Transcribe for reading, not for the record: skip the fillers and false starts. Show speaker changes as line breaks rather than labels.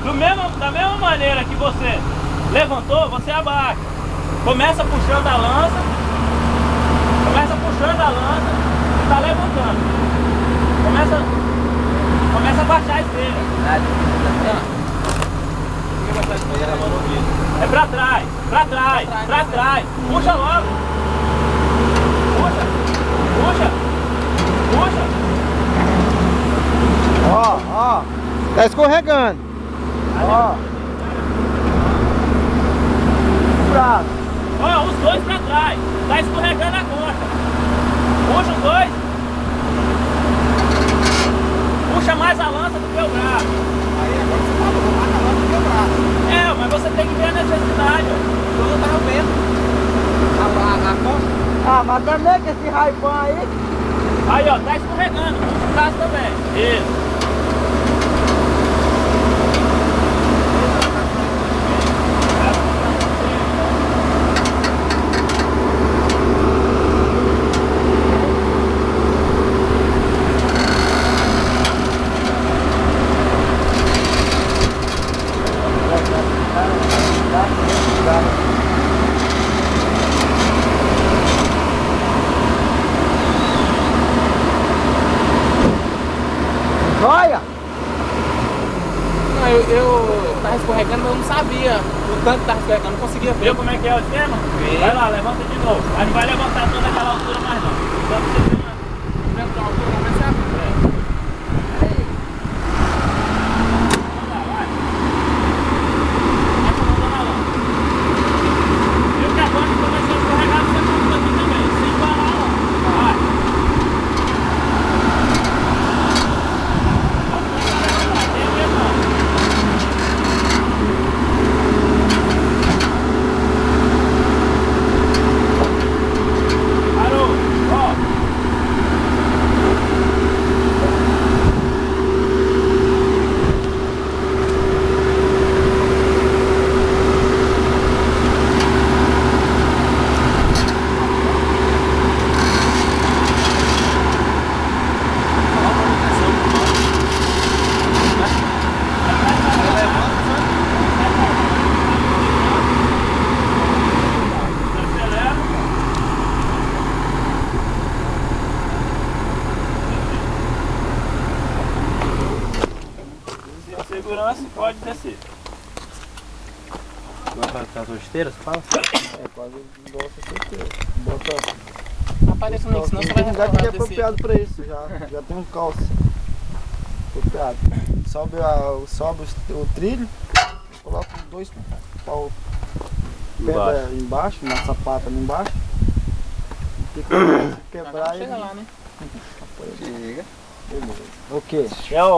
Da mesma maneira que você levantou, você abaixa. Começa puxando a lança. E tá levantando. Começa a baixar a esteira. É pra trás. Puxa logo. Puxa.
Ó. Tá escorregando. Ó. Braço.
Ó, os dois pra trás. Tá escorregando a conta. Puxa os dois. Puxa mais a lança do que o braço.
Aí agora você tá bom, mais a lança do que o braço.
É, mas você tem que ver a necessidade.
Eu não tava vendo. A costa.
Ah, mas também que esse raipão aí.
Aí, ó, tá escorregando. Puxa o braço também. Isso.
Olha!
Não, eu tava escorregando, mas eu não sabia o tanto que tava escorregando, não conseguia ver.
Viu como é que é o esquema?
Vi.
Vai lá, levanta de novo. Mas não vai levantar toda aquela altura mais não. Só pra você ver uma...
Vendo que a altura não vai ser assim.
Vamos lá, vai. Baixa a mão na lã. Viu que agora que começou a escorregar, você puxa aqui também. Sem parar lá. Vai. Vamos levantar. Tem a mesma. Parou. Ó. Acelera. Se a segurança pode descer.
Vai ficar as esteiras, fala? É, quase igual essa certeza. Bota.
Apareça no senão você vai
Tem lugar que é apropriado pra isso, já tem um calço apropriado. Sobe o trilho, coloca os dois pau pedra embaixo, na sapata ali embaixo. E tem que quebrar
Chega
ele.
lá, né?
Chega. Beleza. Ok.
É o